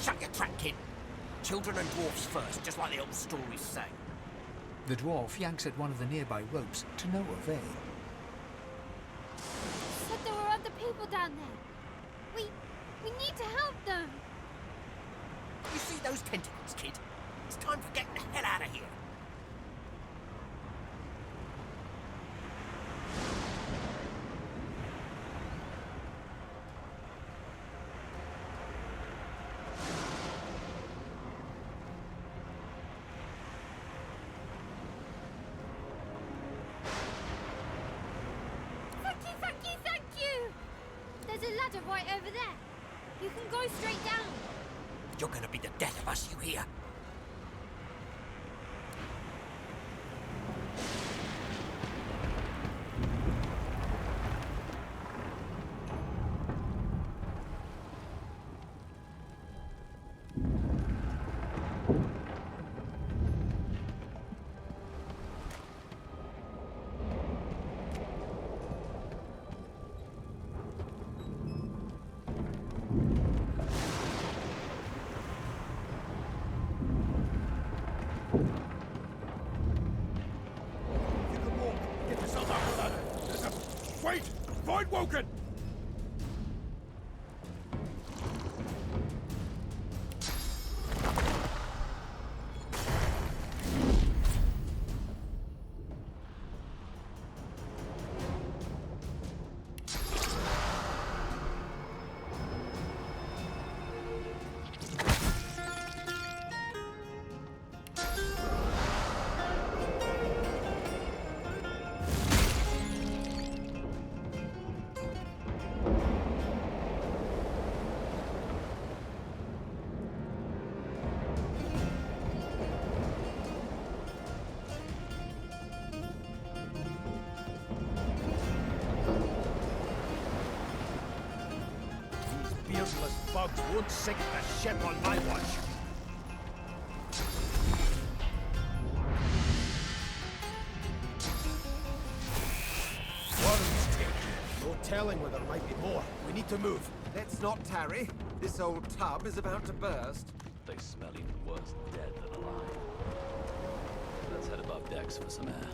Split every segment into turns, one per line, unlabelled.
Shut your trap, kid. Children and dwarfs first, just like the old stories say.
The dwarf yanks at one of the nearby ropes to no avail.
Said there were other people down there. We need to help them.
You see those tentacles, kid? It's time for getting the hell out of here.
Thank you! There's a ladder right over there. You can go straight down.
You're gonna be the death of us, you hear?
Wait! Find Woken! Beardless bugs won't sink the ship on my watch. Worm's take. No telling whether there might be more. We need to move.
Let's not tarry. This old tub is about to burst.
They smell even worse dead than alive. Let's head above decks for some air.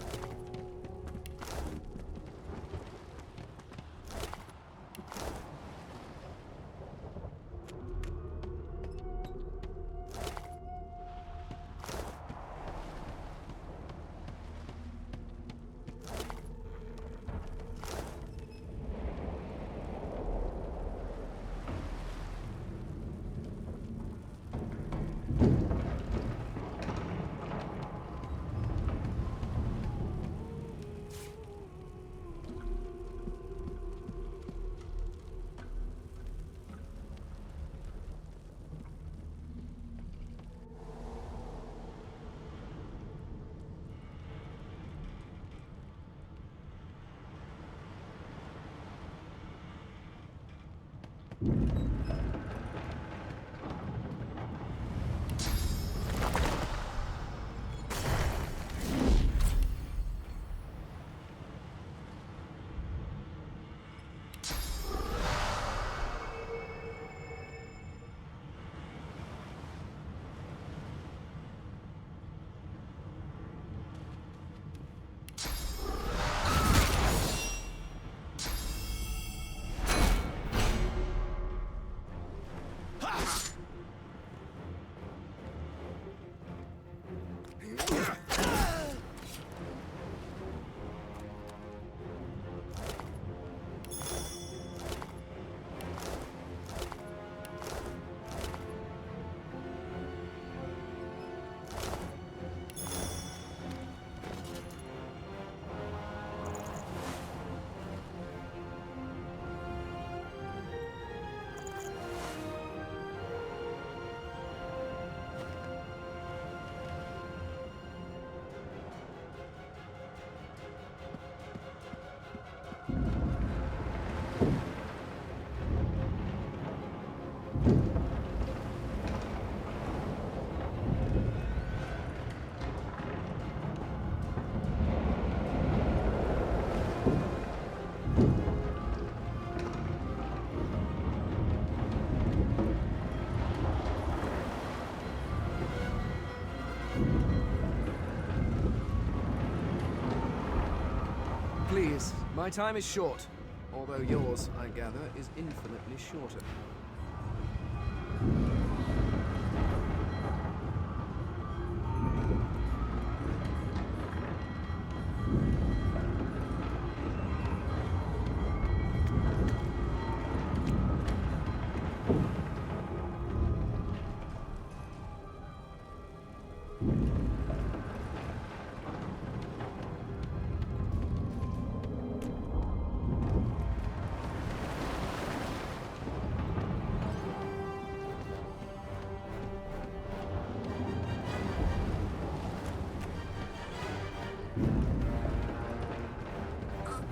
My time is short, although yours, I gather, is infinitely shorter.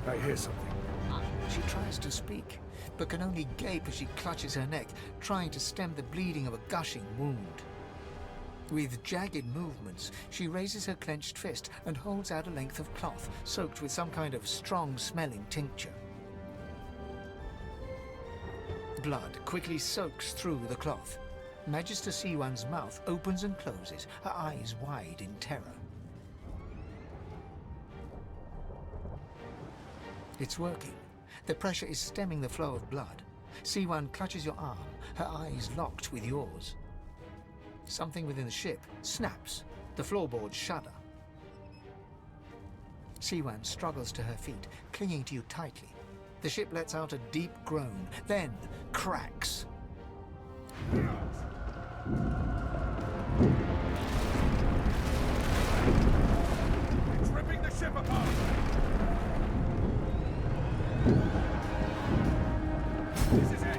I hear something.
She tries to speak, but can only gape as she clutches her neck, trying to stem the bleeding of a gushing wound. With jagged movements, she raises her clenched fist and holds out a length of cloth soaked with some kind of strong-smelling tincture. Blood quickly soaks through the cloth. Magister Siwan's mouth opens and closes, her eyes wide in terror. It's working. The pressure is stemming the flow of blood. Siwan clutches your arm, her eyes locked with yours. Something within the ship snaps. The floorboards shudder. Siwan struggles to her feet, clinging to you tightly. The ship lets out a deep groan, then cracks.
It's ripping the ship apart! This is it!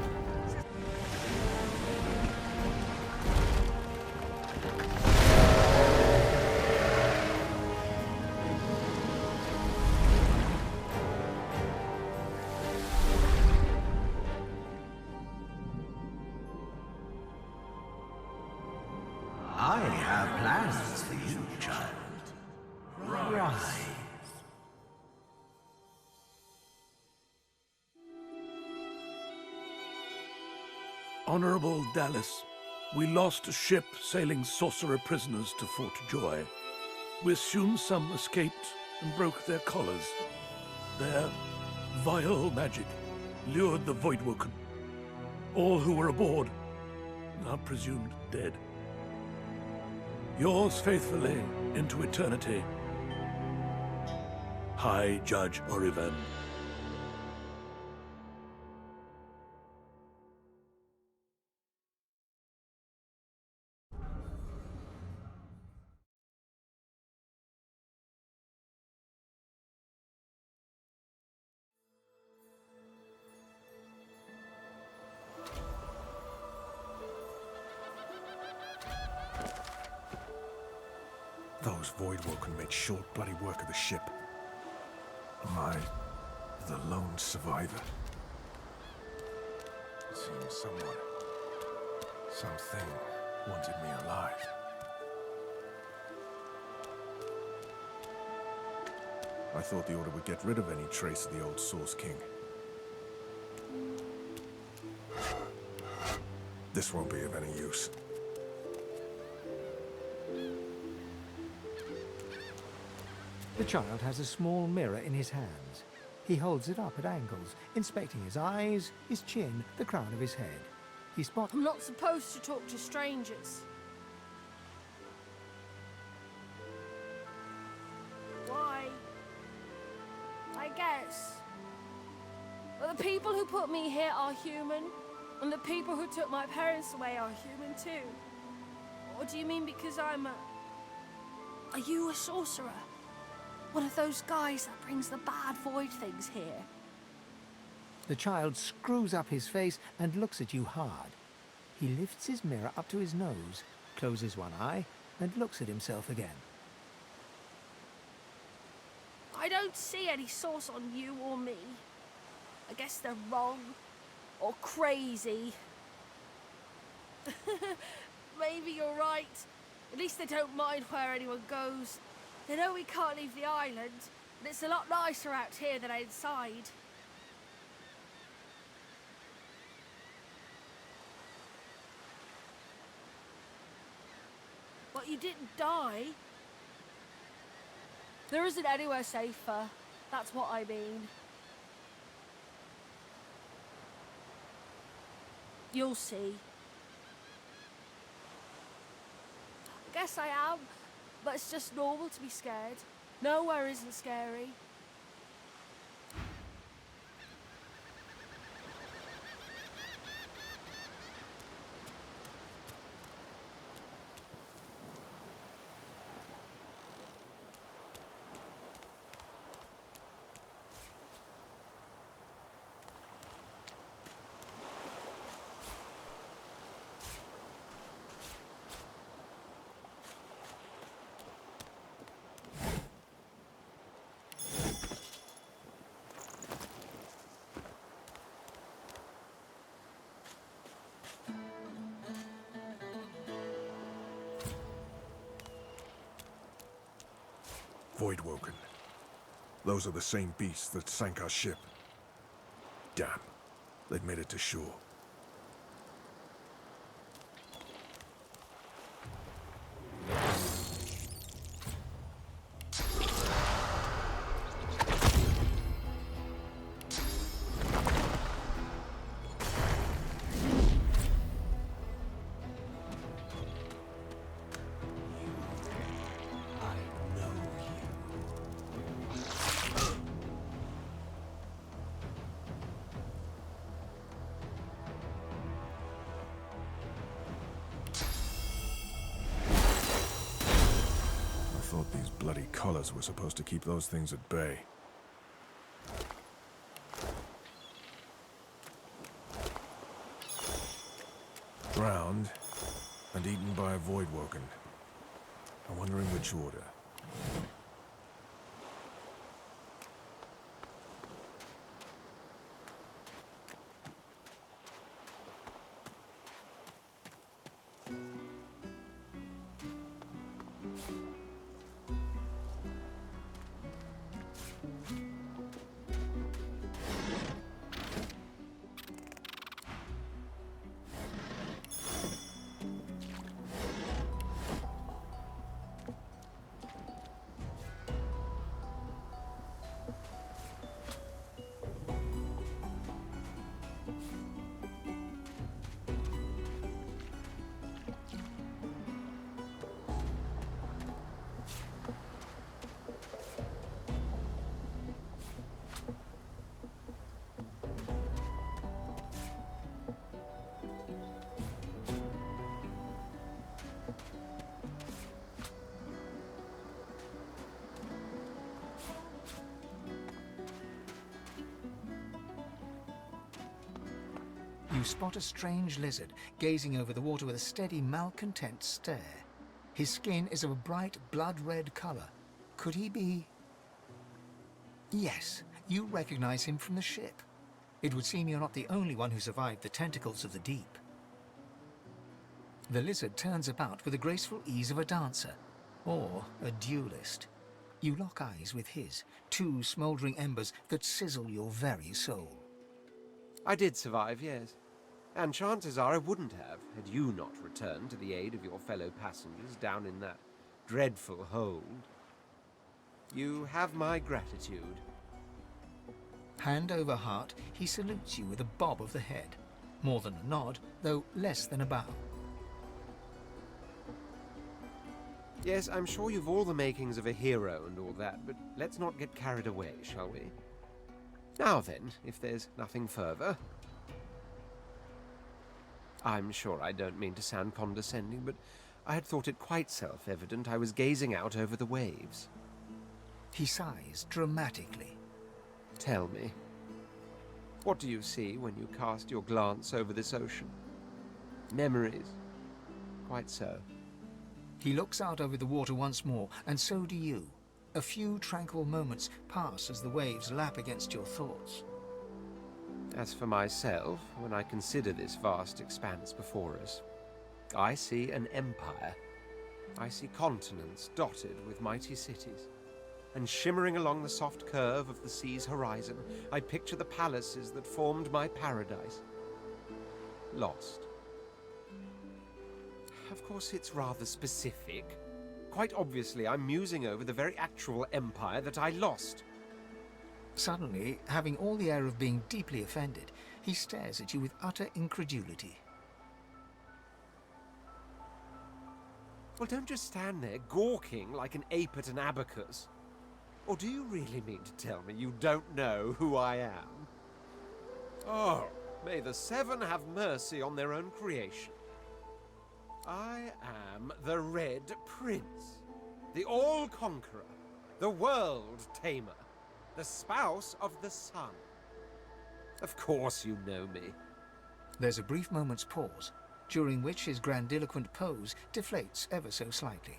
I have plans for you, child. Rise.
Honorable Dallas, we lost a ship sailing sorcerer prisoners to Fort Joy. We assume some escaped and broke their collars. Their vile magic lured the Voidwoken. All who were aboard are presumed dead. Yours faithfully into eternity, High Judge Oriven.
Those Voidwoken made short bloody work of the ship. Am I the lone survivor? It seems someone, something, wanted me alive. I thought the Order would get rid of any trace of the old Source King. This won't be of any use.
The child has a small mirror in his hands. He holds it up at angles, inspecting his eyes, his chin, the crown of his head. He spots...
I'm not supposed to talk to strangers. Why? I guess. But the people who put me here are human, and the people who took my parents away are human too. Or do you mean because I'm a... Are you a sorcerer? One of those guys that brings the bad void things here?
The child screws up his face and looks at you hard. He lifts his mirror up to his nose, closes one eye, and looks at himself again.
I don't see any source on you or me. I guess they're wrong. Or crazy. Maybe you're right. At least they don't mind where anyone goes. They know we can't leave the island, and it's a lot nicer out here than inside. But you didn't die. There isn't anywhere safer. That's what I mean. You'll see. I guess I am, but it's just normal to be scared. Nowhere isn't scary.
Voidwoken. Those are the same beasts that sank our ship. Damn. They've made it to shore. I thought these bloody collars were supposed to keep those things at bay. Drowned and eaten by a Voidwoken. I wonder in which order.
You spot a strange lizard gazing over the water with a steady, malcontent stare. His skin is of a bright, blood-red color. Could he be... Yes, you recognize him from the ship. It would seem you're not the only one who survived the tentacles of the deep. The lizard turns about with the graceful ease of a dancer, or a duelist. You lock eyes with his, two smoldering embers that sizzle your very soul.
I did survive, yes. And chances are I wouldn't have, had you not returned to the aid of your fellow passengers down in that dreadful hold. You have my gratitude.
Hand over heart, he salutes you with a bob of the head. More than a nod, though less than a bow.
Yes, I'm sure you've all the makings of a hero and all that, but let's not get carried away, shall we? Now then, if there's nothing further... I'm sure I don't mean to sound condescending, but I had thought it quite self-evident I was gazing out over the waves.
He sighs dramatically.
Tell me, what do you see when you cast your glance over this ocean? Memories? Quite so.
He looks out over the water once more, and so do you. A few tranquil moments pass as the waves lap against your thoughts.
As for myself, when I consider this vast expanse before us, I see an empire. I see continents dotted with mighty cities. And shimmering along the soft curve of the sea's horizon, I picture the palaces that formed my paradise. Lost. Of course, it's rather specific. Quite obviously, I'm musing over the very actual empire that I lost.
Suddenly, having all the air of being deeply offended, he stares at you with utter incredulity.
Well, don't just stand there gawking like an ape at an abacus. Or do you really mean to tell me you don't know who I am? Oh, may the Seven have mercy on their own creation. I am the Red Prince, the All-Conqueror, the World-Tamer, the spouse of the Sun. Of course you know me.
There's a brief moment's pause, during which his grandiloquent pose deflates ever so slightly.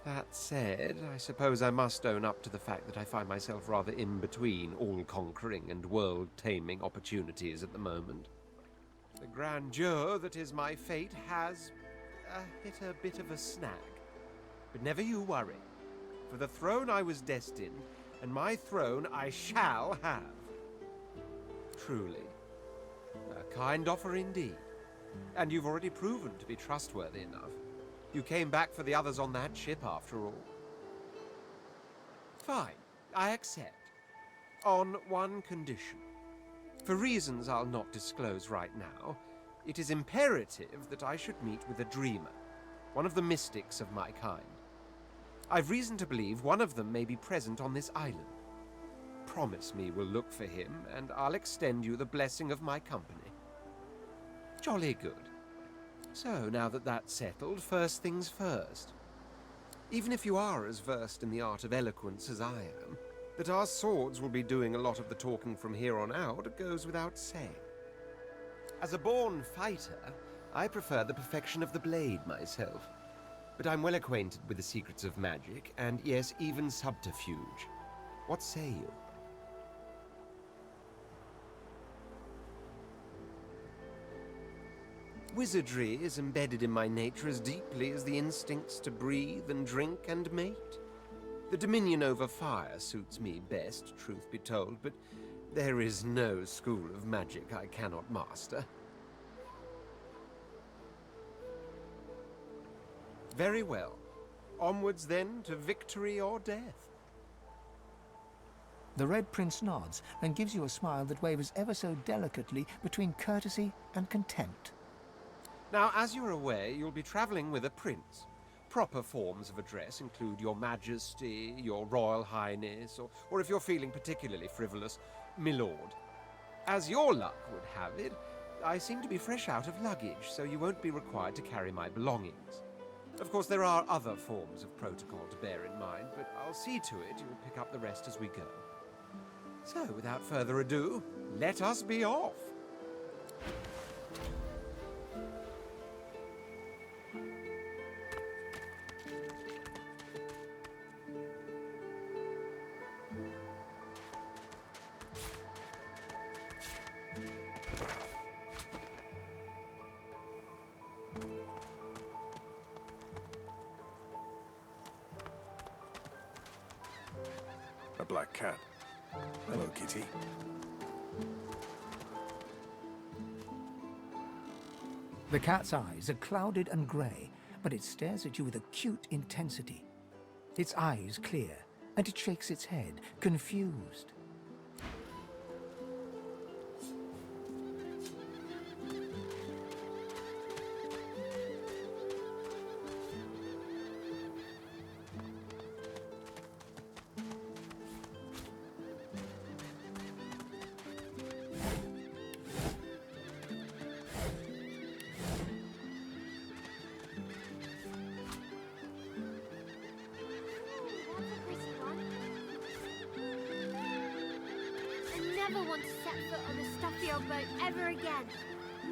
That said, I suppose I must own up to the fact that I find myself rather in between all-conquering and world-taming opportunities at the moment. The grandeur that is my fate has hit a bit of a snag. But never you worry. For the throne I was destined, and my throne I shall have. Truly. A kind offer indeed. And you've already proven to be trustworthy enough. You came back for the others on that ship, after all. Fine, I accept. On one condition. For reasons I'll not disclose right now, it is imperative that I should meet with a dreamer, one of the mystics of my kind. I've reason to believe one of them may be present on this island. Promise me we'll look for him, and I'll extend you the blessing of my company. Jolly good. So, now that that's settled, first things first. Even if you are as versed in the art of eloquence as I am, that our swords will be doing a lot of the talking from here on out goes without saying. As a born fighter, I prefer the perfection of the blade myself. But I'm well acquainted with the secrets of magic, and yes, even subterfuge. What say you? Wizardry is embedded in my nature as deeply as the instincts to breathe and drink and mate. The dominion over fire suits me best, truth be told, but there is no school of magic I cannot master. Very well. Onwards then to victory or death.
The Red Prince nods and gives you a smile that wavers ever so delicately between courtesy and contempt.
Now, as you're aware, you'll be traveling with a prince. Proper forms of address include Your Majesty, Your Royal Highness, or if you're feeling particularly frivolous, Milord. As your luck would have it, I seem to be fresh out of luggage, so you won't be required to carry my belongings. Of course, there are other forms of protocol to bear in mind, but I'll see to it you'll pick up the rest as we go. So, without further ado, let us be off.
A black cat. Hello, kitty.
The cat's eyes are clouded and grey, but it stares at you with acute intensity. Its eyes clear, and it shakes its head, confused.
Never want to set foot on a stuffy old boat ever again.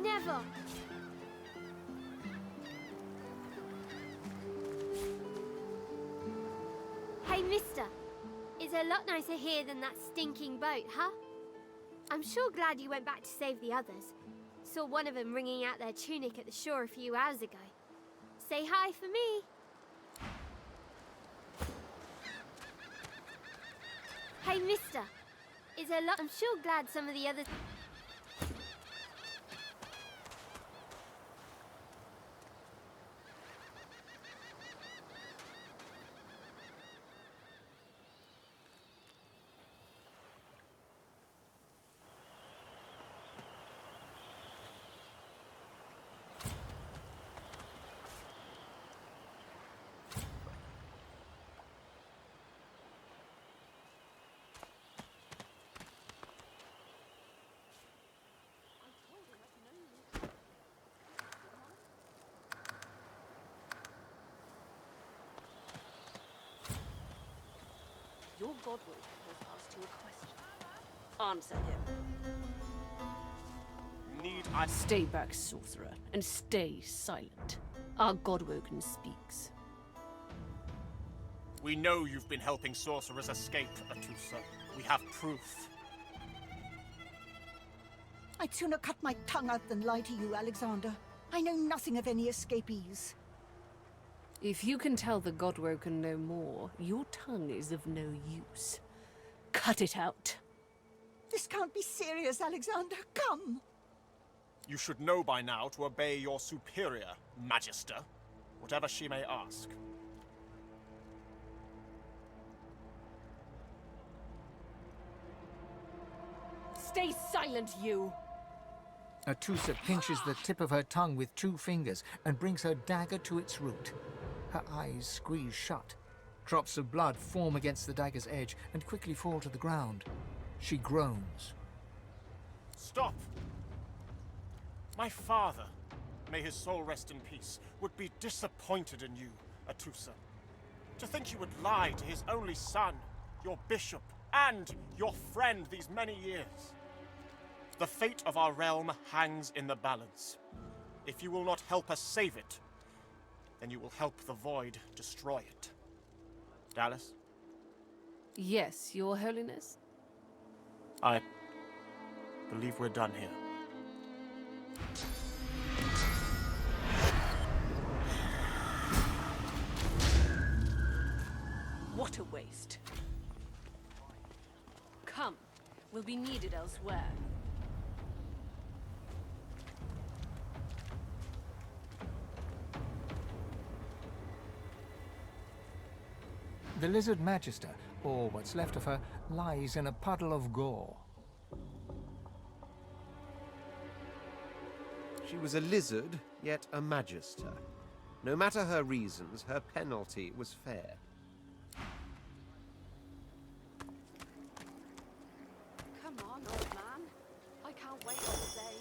Never! Hey, mister. It's a lot nicer here than that stinking boat, huh? I'm sure glad you went back to save the others. Saw one of them wringing out their tunic at the shore a few hours ago. Say hi for me. Hey, mister. It's a lot. I'm sure glad some of the others.
Godwoken has asked you a question. Answer him.
Stay back, sorcerer, and stay silent. Our Godwoken speaks.
We know you've been helping sorcerers escape, Atusa. We have proof.
I'd sooner cut my tongue out than lie to you, Alexander. I know nothing of any escapees.
If you can tell the Godwoken no more, your tongue is of no use. Cut it out.
This can't be serious, Alexander. Come!
You should know by now to obey your superior, Magister, whatever she may ask.
Stay silent, you!
Atusa pinches the tip of her tongue with 2 fingers and brings her dagger to its root. Her eyes squeeze shut. Drops of blood form against the dagger's edge and quickly fall to the ground. She groans.
Stop! My father, may his soul rest in peace, would be disappointed in you, Atusa. To think you would lie to his only son, your bishop, and your friend these many years. The fate of our realm hangs in the balance. If you will not help us save it, then you will help the Void destroy it. Dallas?
Yes, Your Holiness?
I believe we're done here.
What a waste. Come, we'll be needed elsewhere.
The Lizard Magister, or what's left of her, lies in a puddle of gore.
She was a lizard, yet a magister. No matter her reasons, her penalty was fair.
Come on, old man. I can't wait all day.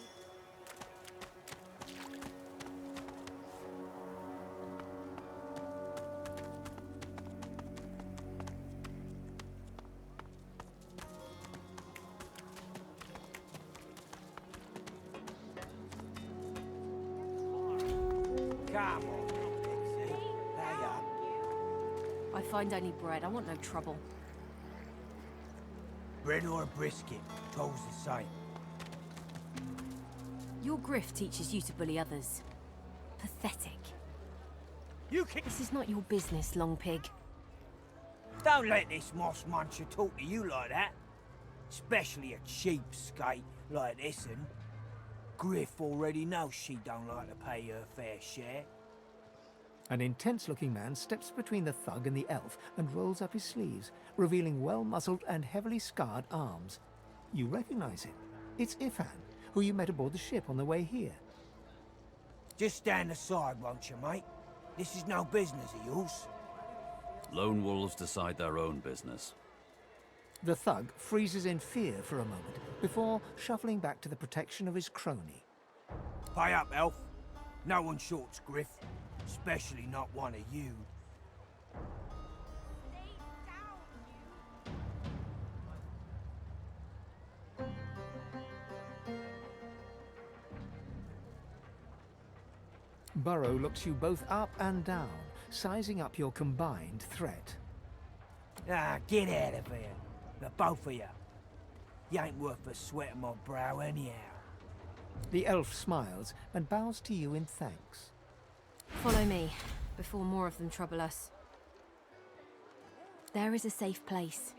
Come on, Dixie. Lay up.
I find only bread. I want no trouble.
Bread or a brisket, toll's the same.
Your grift teaches you to bully others. Pathetic.
You can...
This is not your business, Long Pig.
Don't let this moss muncher talk to you like that. Especially a cheapskate like this one. Griff already knows she don't like to pay her fair share.
An intense-looking man steps between the thug and the elf and rolls up his sleeves, revealing well-muscled and heavily scarred arms. You recognize him. It's Ifan, who you met aboard the ship on the way here.
Just stand aside, won't you, mate? This is no business of yours.
Lone wolves decide their own business.
The thug freezes in fear for a moment before shuffling back to the protection of his crony.
Pay up, elf. No one shorts Griff, especially not one of you.
Burrow looks you both up and down, sizing up your combined threat.
Ah, get out of here. The both of you. You ain't worth the sweat of my brow anyhow.
The elf smiles and bows to you in thanks.
Follow me, before more of them trouble us. There is a safe place.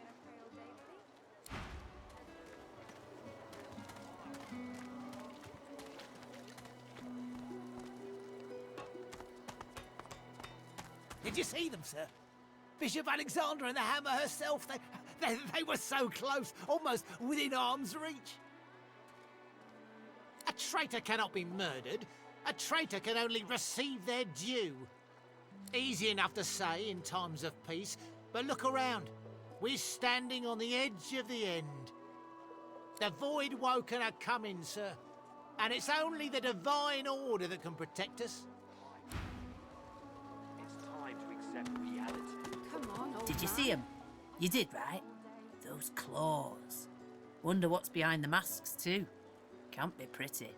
Did you see them, sir? Bishop Alexander and the Hammer herself, they were so close, almost within arm's reach. A traitor cannot be murdered. A traitor can only receive their due. Easy enough to say in times of peace, but look around. We're standing on the edge of the end. The Void Woken are coming, sir. And it's only the divine order that can protect us.
It's time to accept reality.
Come on, old
Did you
man.
see him? You did, right? those claws. Wonder what's behind the masks, too. Can't be pretty.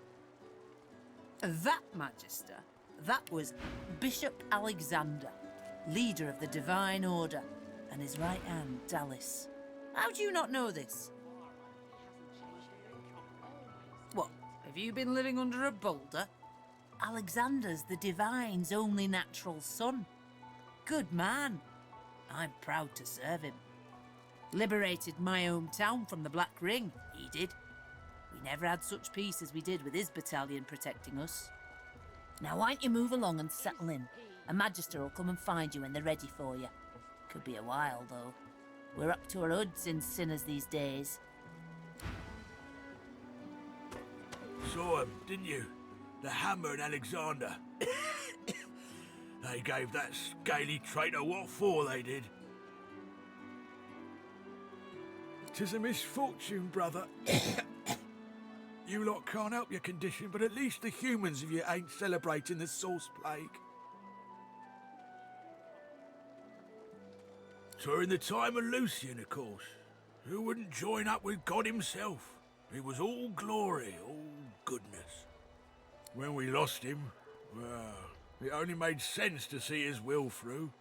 That, Magister, that was Bishop Alexander, leader of the Divine Order, and his right hand, Dallas. How do you not know this? What, have you been living under a boulder? Alexander's the Divine's only natural son. Good man. I'm proud to serve him. Liberated my hometown from the Black Ring, he did. We never had such peace as we did with his battalion protecting us. Now why don't you move along and settle in? A Magister will come and find you when they're ready for you. Could be a while, though. We're up to our hoods in sinners these days.
Saw him, didn't you? The Hammer and Alexander. They gave that scaly traitor what for, they did. 'Tis a misfortune, brother. You lot can't help your condition, but at least the humans of you ain't celebrating the Source Plague. 'Twere in the time of Lucian, of course. Who wouldn't join up with God himself? He was all glory, all goodness. When we lost him, well, it only made sense to see his will through.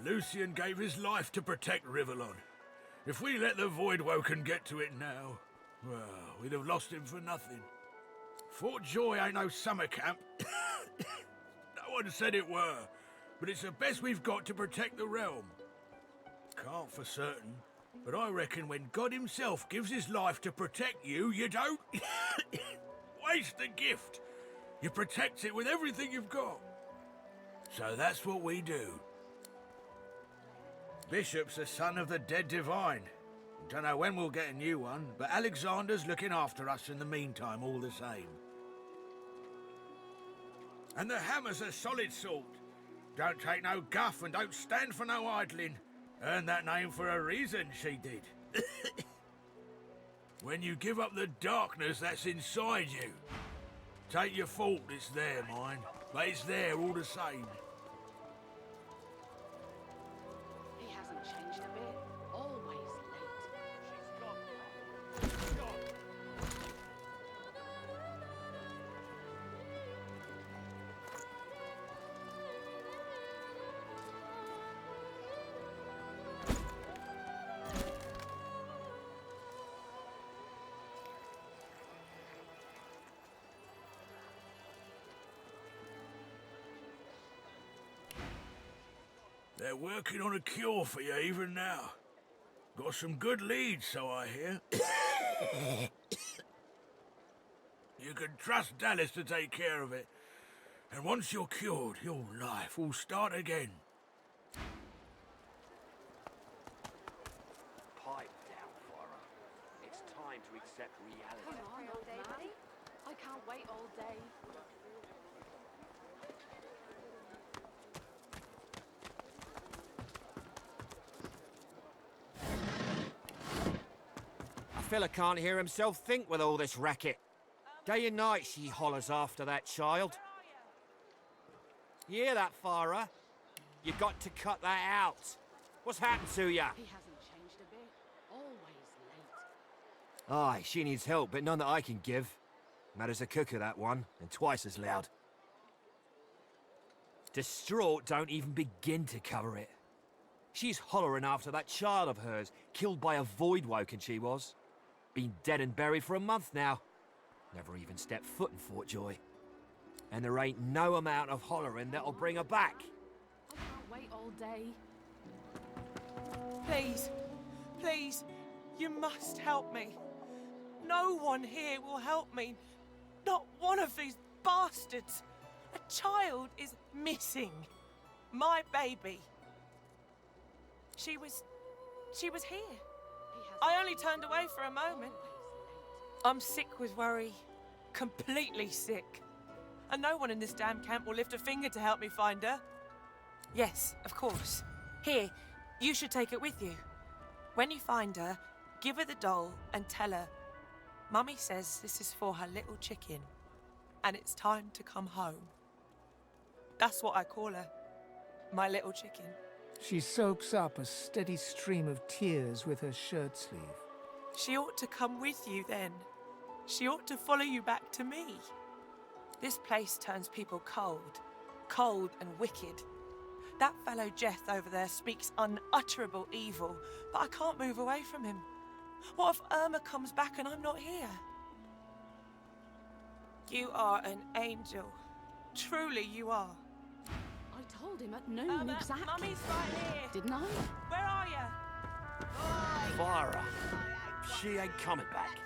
Lucian gave his life to protect Rivellon. If we let the Voidwoken get to it now, well, we'd have lost him for nothing. Fort Joy ain't no summer camp. No one said it were, but it's the best we've got to protect the realm. Can't for certain, but I reckon when God himself gives his life to protect you, you don't waste the gift. You protect it with everything you've got. So that's what we do. Bishop's the son of the dead Divine. Don't know when we'll get a new one, but Alexander's looking after us in the meantime all the same. And the Hammer's a solid sort. Don't take no guff and don't stand for no idling. Earned that name for a reason, she did. When you give up the darkness that's inside you. Take your fault, it's there, mind. But it's there all the same.
He hasn't changed a bit. Always
They're working on a cure for you even now. Got some good leads, so I hear. You can trust Dallas to take care of it. And once you're cured, your life will start again.
Pipe down, Farah. It's time to accept reality.
Come on, old man. I can't wait all day.
A fella can't hear himself think with all this racket. Day and night she hollers after that child. You hear that, Farah? You got to cut that out. What's happened to ya?
He hasn't changed a bit. Always late.
Aye, she needs help, but none that I can give. Mad as a cooker, that one, and twice as loud. Distraught don't even begin to cover it. She's hollering after that child of hers, killed by a Voidwoken she was. Been dead and buried for a month now. Never even stepped foot in Fort Joy. And there ain't no amount of hollering that'll bring her back.
I can't wait all day.
Please, please, you must help me. No one here will help me. Not one of these bastards. A child is missing. My baby. She was here. I only turned away for a moment. I'm sick with worry. Completely sick. And no one in this damn camp will lift a finger to help me find her. Yes, of course. Here, you should take it with you. When you find her, give her the doll and tell her, Mummy says this is for her little chicken, and it's time to come home. That's what I call her. My little chicken.
She soaks up a steady stream of tears with her shirt sleeve.
She ought to come with you then. She ought to follow you back to me. This place turns people cold and wicked. That fellow Jeth over there speaks unutterable evil, but I can't move away from him. What if Irma comes back and I'm not here? You are an angel. Truly you are.
I told him at noon exactly.
Mummy's right here.
Didn't I?
Where are you?
Fire her. She ain't coming back.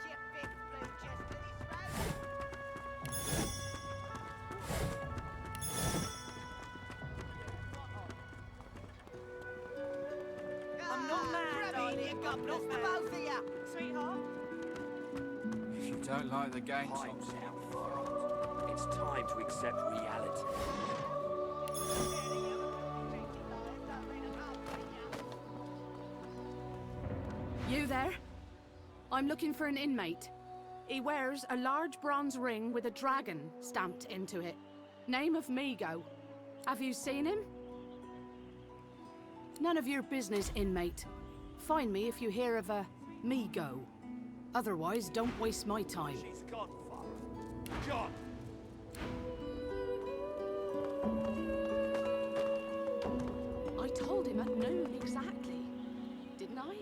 I'm not mad, darling. I'm not mad. Both of you. Sweetheart.
If you don't like the game, Topsy,
It's time to accept reality.
You there? I'm looking for an inmate. He wears a large bronze ring with a dragon stamped into it. Name of Migo. Have you seen him? None of your business, inmate. Find me if you hear of a Migo. Otherwise, don't waste my time.
She's gone, Farah. Gone.
I told him at noon exactly. Didn't I?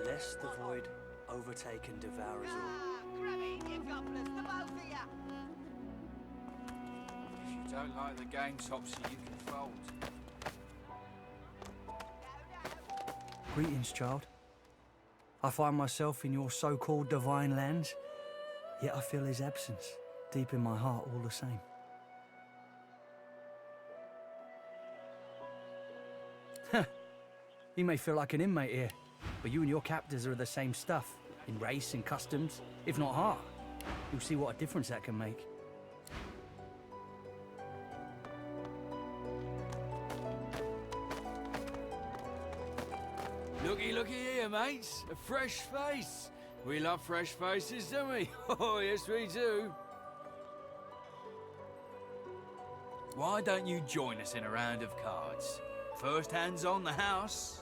Lest the void overtake and devour us all.
if you don't like the game, Topsy, you can fold.
Greetings, child. I find myself in your so-called divine lands, yet I feel his absence deep in my heart all the same. You may feel like an inmate here, but you and your captors are the same stuff, in race and customs, if not heart. You'll see what a difference that can make.
Looky here, mates. A fresh face. We love fresh faces, don't we? Oh, yes, we do. Why don't you join us in a round of cards? First hands on the house.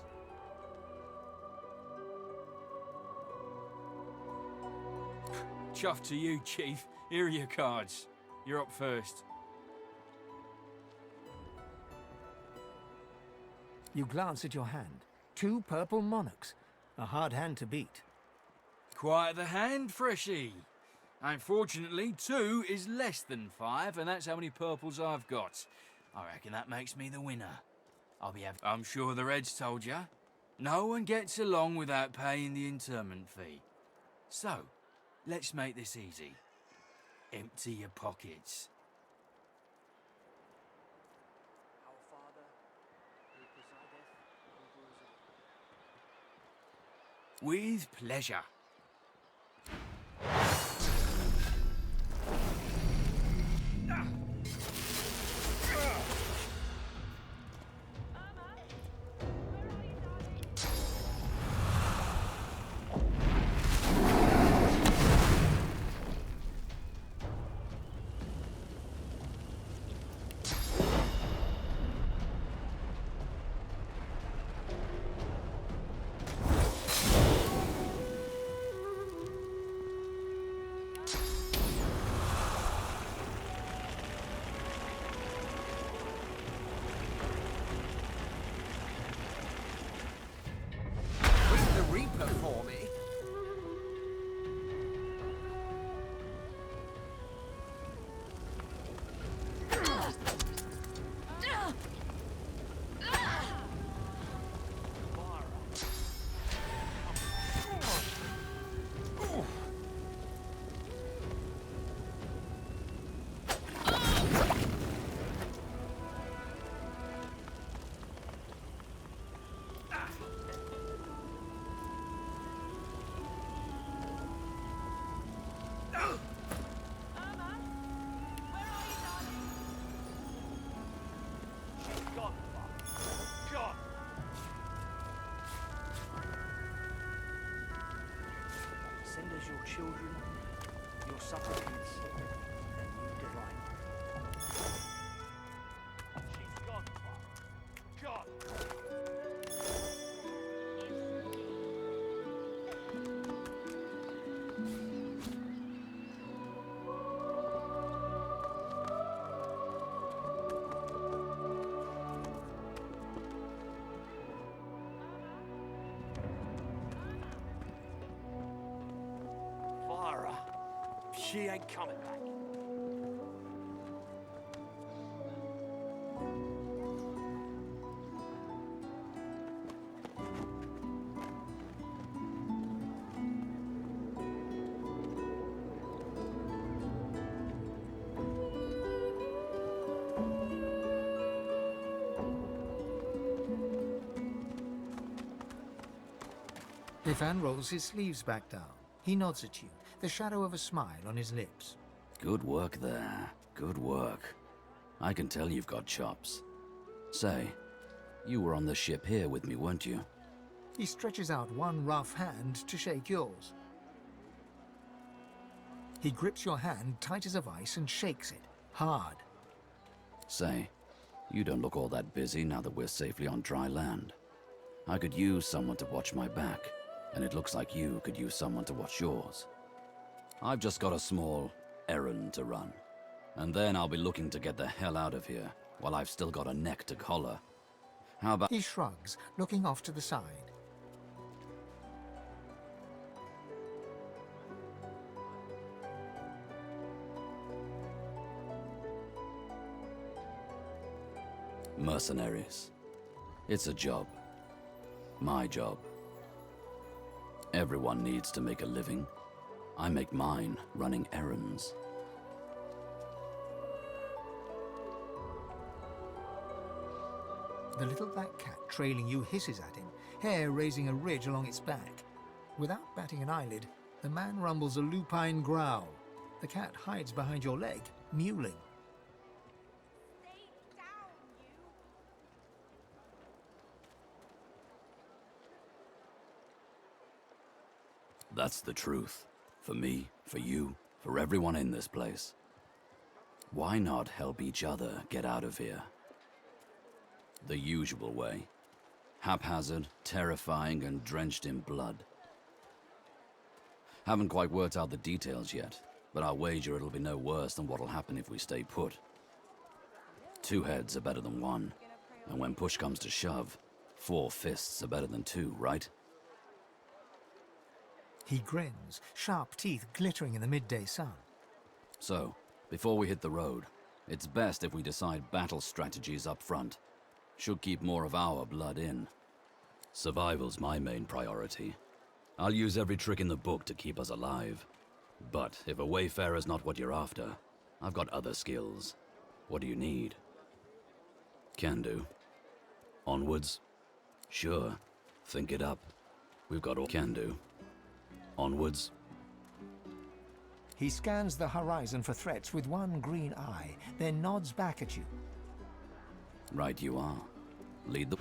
Chuff to you, Chief. Here are your cards. You're up first.
You glance at your hand. 2 purple monarchs. A hard hand to beat.
Quite the hand, Freshie. Unfortunately, 2 is less than 5, and that's how many purples I've got. I reckon that makes me the winner. I'm sure the Reds told you. No one gets along without paying the interment fee. So, let's make this easy. Empty your pockets. With pleasure.
children, your suppliants, and you divine.
She's gone, Clara. Gone.
Clara, she ain't coming back.
Ivan rolls his sleeves back down. He nods at you, the shadow of a smile on his lips.
Good work there. Good work. I can tell you've got chops. Say, you were on the ship here with me, weren't you?
He stretches out one rough hand to shake yours. He grips your hand tight as a vice and shakes it, hard.
Say, you don't look all that busy now that we're safely on dry land. I could use someone to watch my back, and it looks like you could use someone to watch yours. I've just got a small errand to run, and then I'll be looking to get the hell out of here while I've still got a neck to collar. How about...
He shrugs, looking off to the side.
Mercenaries. It's a job. My job. Everyone needs to make a living. I make mine running errands.
The little black cat trailing you hisses at him, hair raising a ridge along its back. Without batting an eyelid, the man rumbles a lupine growl. The cat hides behind your leg, mewling.
That's the truth. For me, for you, for everyone in this place. Why not help each other get out of here? The usual way. Haphazard, terrifying, and drenched in blood. Haven't quite worked out the details yet, but I'll wager it'll be no worse than what'll happen if we stay put. 2 heads are better than 1, and when push comes to shove, 4 fists are better than 2, right?
He grins, sharp teeth glittering in the midday sun.
So, before we hit the road, it's best if we decide battle strategies up front. Should keep more of our blood in. Survival's my main priority. I'll use every trick in the book to keep us alive. But if a wayfarer's not what you're after, I've got other skills. What do you need? Can do. Onwards? Sure. Think it up. We've got all can do. Onwards?
He scans the horizon for threats with one green eye, then nods back at you.
Right you are. Lead the...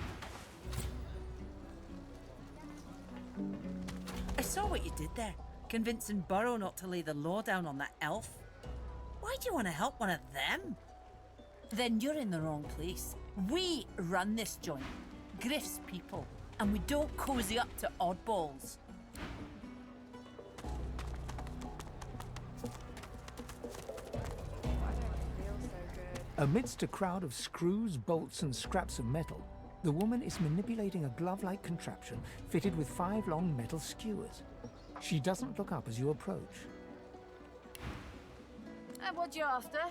I saw what you did there, convincing Burrow not to lay the law down on that elf. Why do you want to help one of them? Then you're in the wrong place. We run this joint, Griff's people, and we don't cozy up to oddballs.
Amidst a crowd of screws, bolts, and scraps of metal, the woman is manipulating a glove-like contraption fitted with 5 long metal skewers. She doesn't look up as you approach.
And what you after?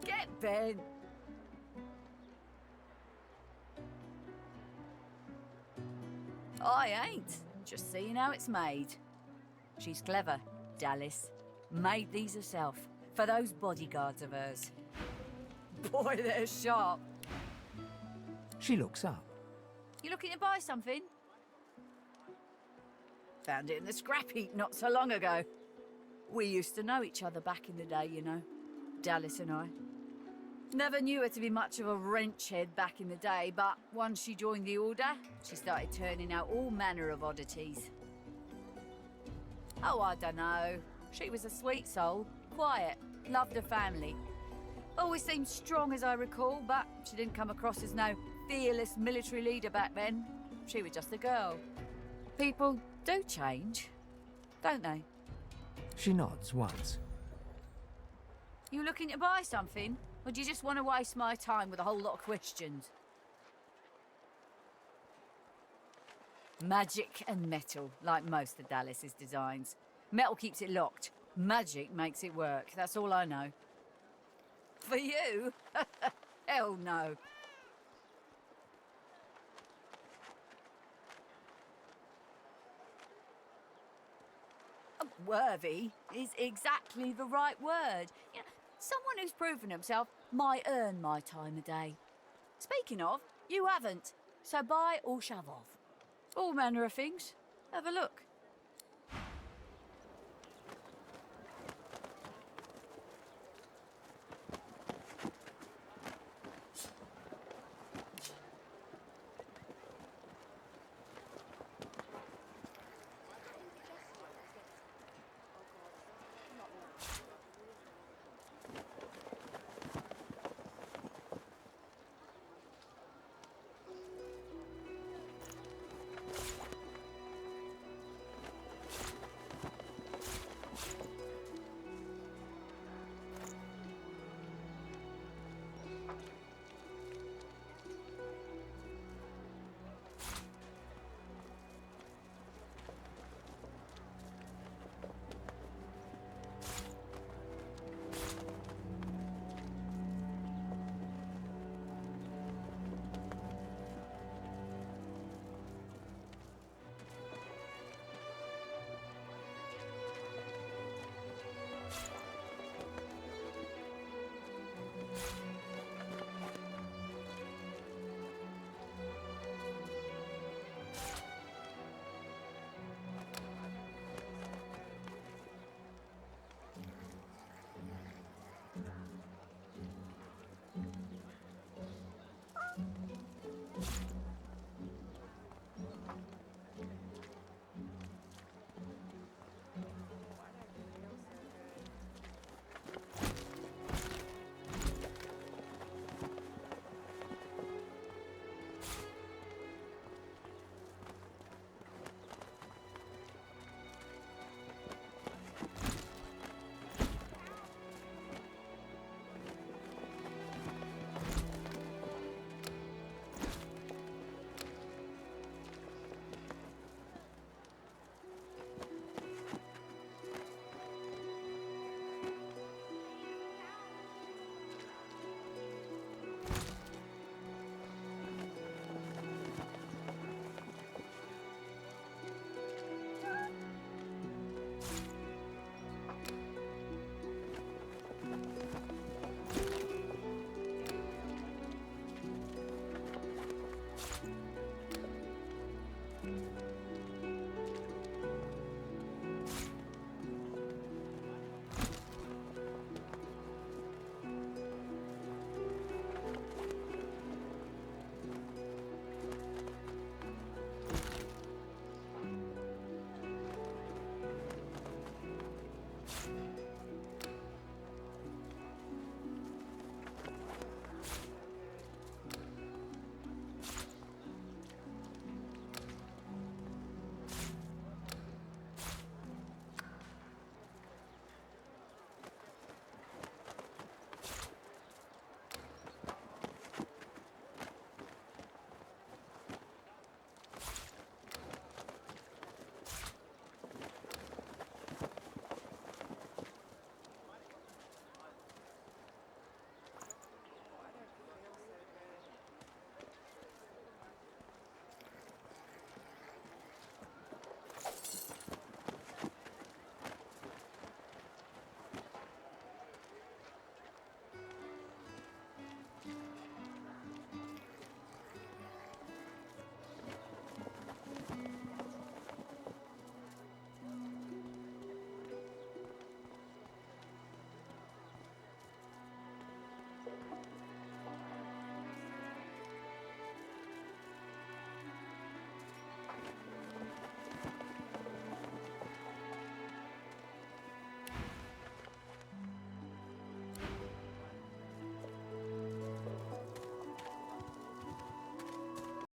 Get bent.
I ain't. Just seeing how it's made. She's clever, Dallas. Made these herself, for those bodyguards of hers. Boy, they're sharp.
She looks up.
You looking to buy something? Found it in the scrap heap not so long ago. We used to know each other back in the day, you know. Dallas and I. Never knew her to be much of a wrench head back in the day, but once she joined the Order, she started turning out all manner of oddities. Oh, I don't know. She was a sweet soul, quiet, loved her family. Always seemed strong as I recall, but she didn't come across as no fearless military leader back then. She was just a girl. People do change, don't they?
She nods once.
You looking to buy something? Or do you just want to waste my time with a whole lot of questions? Magic and metal, like most of Dallas's designs. Metal keeps it locked. Magic makes it work. That's all I know. For you? Hell no. Worthy is exactly the right word. You know, someone who's proven himself might earn my time of day. Speaking of, you haven't. So buy or shove off. All manner of things. Have a look.